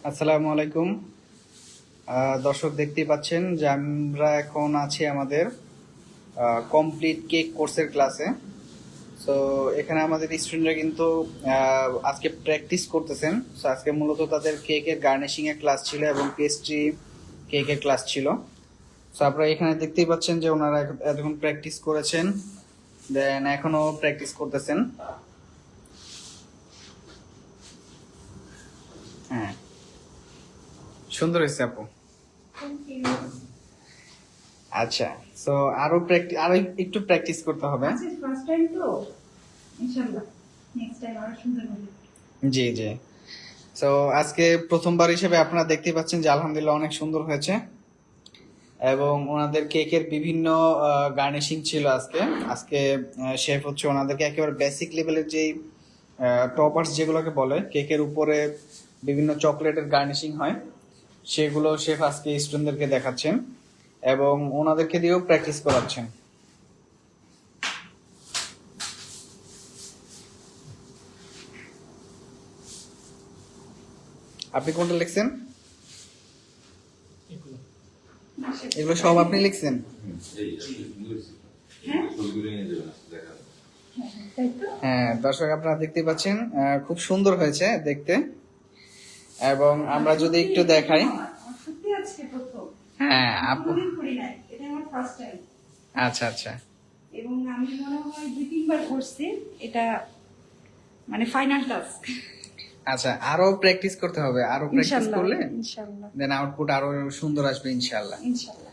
আসসালামু আলাইকুম। দর্শক দেখতেই পাচ্ছেন যে আমরা এখন আছি আমাদের কমপ্লিট কেক কোর্সের ক্লাসে। সো এখানে আমাদের স্টুডেন্টরা কিন্তু আজকে প্র্যাকটিস করতেছেন। সো আজকে মূলত তাদের কেকের গার্নিশিং এর ক্লাস ছিল এবং পেস্ট্রি কেকের ক্লাস ছিল। সো আপনারা এখানে দেখতেই পাচ্ছেন যে ওনারা এতক্ষণ প্র্যাকটিস করেছেন, দেন এখনো প্র্যাকটিস করতেছেন। হ্যাঁ, সুন্দর হয়েছে আপু। আচ্ছা, সো আরো একটু প্র্যাকটিস করতে হবে। ফার্স্ট টাইম তো ইনশাআল্লাহ নেক্সট টাইম আরো সুন্দর হবে। জি জি। সো আজকে প্রথমবার হিসেবে আপনারা দেখতেই পাচ্ছেন যে আলহামদুলিল্লাহ অনেক সুন্দর হয়েছে এবং ওনাদের কেকের বিভিন্ন গার্নিশিং ছিল আজকে। আজকে শেফ হচ্ছে ওনাদেরকে একেবারে বেসিক লেভেলের যেই টপার্স যেগুলোকে বলে, কেকের উপরে বিভিন্ন চকলেটের গার্নিশিং হয়, সেগুলো শেফ আজকে স্টুডেন্টদেরকে দেখাচ্ছেন এবং ওনাদেরকে দিয়েও প্র্যাকটিস করাচ্ছেন। আপনি কোনটা লিখছেন? এগুলো সব আপনি লিখছেন? হ্যাঁ দর্শক, আপনারা দেখতে পাচ্ছেন খুব সুন্দর হয়েছে দেখতে। এবং আমরা যদি একটু দেখাই, সত্যি আজকে প্রথম। হ্যাঁ আপু, কোনোদিন করি নাই, এটা আমার ফার্স্ট টাইম। আচ্ছা আচ্ছা। এবং আমি মনে হয় 2-3 বার করছি, এটা মানে ফাইনাল টাস্ক। আচ্ছা, আরো প্র্যাকটিস করতে হবে, আরো প্র্যাকটিস ইনশাআল্লাহ করলে ইনশাআল্লাহ দেন আউটপুট আরো সুন্দর আসবে ইনশাআল্লাহ। ইনশাআল্লাহ।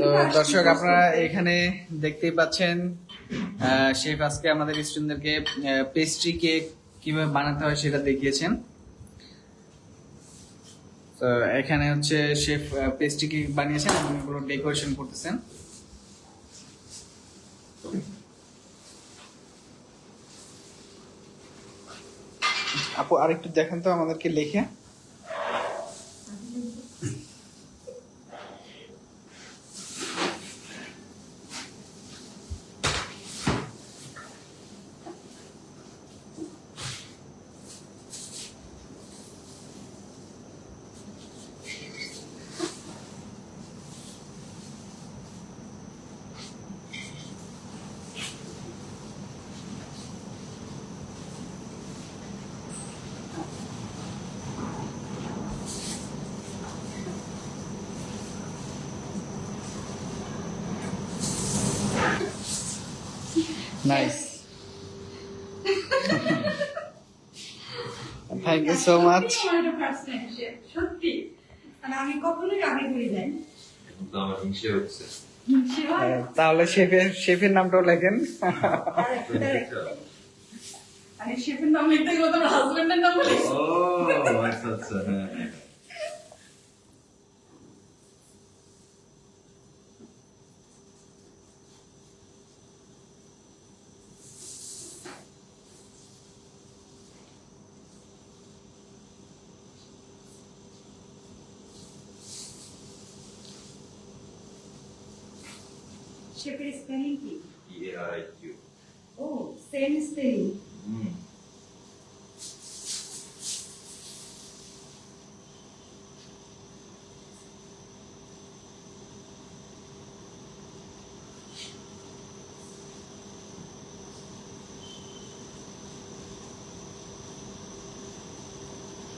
তো দর্শক, আপনারা এখানে দেখতেই পাচ্ছেন শেফ আজকে আমাদের স্টুডেন্টদেরকে পেস্ট্রি কেক কিভাবে বানাতে হয় সেটা দেখিয়েছেন। তো এখানে হচ্ছে শেফ পেস্ট্রি কেক বানিয়েছেন এবং এগুলো ডেকোরেশন করতেছেন। আপু আরেকটু দেখেন তো আমাদেরকে লিখে। Nice, thank you so much. সত্যি মানে আমি কখনোই আগে করি নাই। আমার হিংসে হচ্ছে। তাহলে শেফের নামটাও লেখেন। মানে শেফের নাম লিখতে গেলে তোমার হাজবেন্ডের নাম লিখছি। ও আচ্ছা আচ্ছা, হ্যাঁ হ্যাঁ। শেফের স্পেলিং কি? EARIQ। ও সেম স্পেলিং। হুম।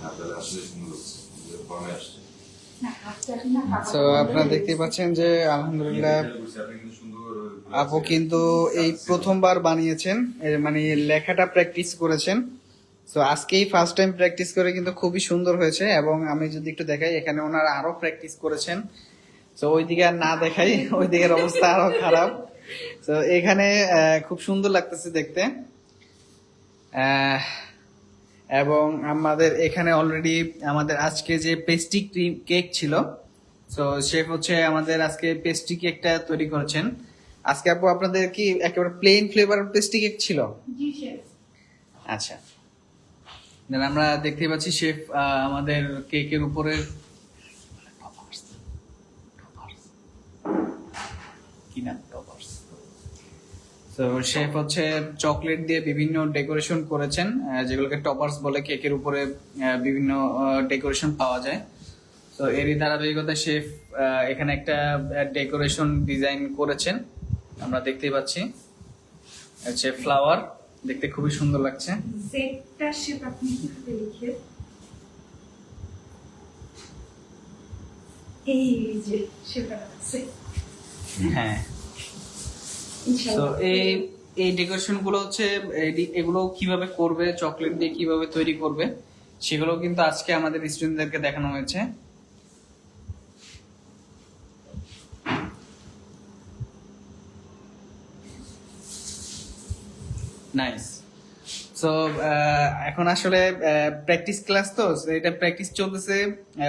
আপনারা আসলে সুন্দর হচ্ছে, ফর্মে আসছে। না হাতটা না কাটা। তো আপনারা দেখতেই পাচ্ছেন যে আলহামদুলিল্লাহ আপনি কিন্তু সুন্দর আপু কিন্তু এই প্রথমবার বানিয়েছেন, মানে লেখাটা প্র্যাকটিস করেছেন। তো আজকেই ফার্স্ট টাইম প্র্যাকটিস করে কিন্তু খুবই সুন্দর হয়েছে। এবং আমি যদি একটু দেখাই, এখানে ওনারা আরো প্র্যাকটিস করেছেন। তো ওইদিকে আর না দেখাই, ওই দিকের অবস্থা আরো খারাপ। তো এখানে খুব সুন্দর লাগতেছে দেখতে। এবং আমাদের এখানে অলরেডি আমাদের আজকে যে পেস্ট্রি ক্রিম কেক ছিল, তো শেফ হচ্ছে আমাদের আজকে পেস্ট্রি কেকটা তৈরি করেছেন। আজকে আপু আপনাদের কি একেবারে প্লেন ফ্লেভার পেস্ট্রি কেক ছিল? জি শেফ। আচ্ছা, দেন আমরা দেখতে পাচ্ছি শেফ আমাদের কেকের উপরে কি নাম, টপার্স। তো শেফ হচ্ছে চকলেট দিয়ে বিভিন্ন ডেকোরেশন করেছেন, যেগুলোকে টপার্স বলে, কেকের উপরে বিভিন্ন ডেকোরেশন পাওয়া যায়। তো এরই ধারাবাহিকতায় শেফ এখানে একটা ডেকোরেশন ডিজাইন করেছেন, আমরা দেখতেই পাচ্ছি। হচ্ছে ফ্লাওয়ার, দেখতে খুবই সুন্দর লাগছে। জেডটা শেপ আপনি কিভাবে লিখে এই যে সেটা আছে হ্যাঁ, তো ইনশাআল্লাহ। এই ডেকোরেশন গুলো হচ্ছে এগুলো কিভাবে করবে, চকলেট দিয়ে কিভাবে তৈরি করবে, সেগুলো কিন্তু আজকে আমাদের স্টুডেন্টদেরকে দেখানো হয়েছে। নাইস। সো এখন আসলে প্র্যাকটিস ক্লাস, তো so এটা প্র্যাকটিস চলতেছে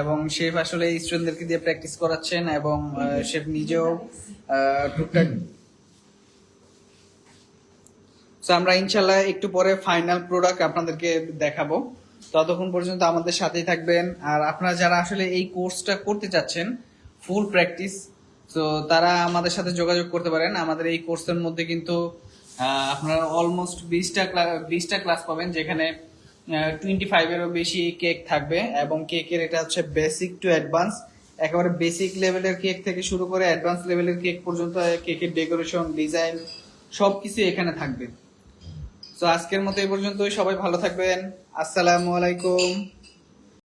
এবং শেফ আসলে স্টুডেন্টদেরকে দিয়ে প্র্যাকটিস করাচ্ছেন এবং শেফ নিজেও টুকটাক। সো আমরা ইনশাল্লাহ একটু পরে ফাইনাল প্রোডাক্ট আপনাদেরকে দেখাবো, ততক্ষণ পর্যন্ত আমাদের সাথেই থাকবেন। আর আপনারা যারা আসলে এই কোর্সটা করতে চাচ্ছেন ফুল প্র্যাকটিস, তো তারা আমাদের সাথে যোগাযোগ করতে পারেন। আমাদের এই কোর্সের মধ্যে কিন্তু আপনারা অলমোস্ট 20টা ক্লাস পাবেন, যেখানে 25-এরও বেশি কেক থাকবে এবং কেকের এটা হচ্ছে বেসিক টু অ্যাডভান্স, একেবারে বেসিক লেভেলের কেক থেকে শুরু করে অ্যাডভান্স লেভেলের কেক পর্যন্ত কেকের ডেকোরেশন, ডিজাইন সবকিছু এখানে থাকবে। তো আজকের মতো এই পর্যন্তই, সবাই ভালো থাকবেন। আসসালামু আলাইকুম।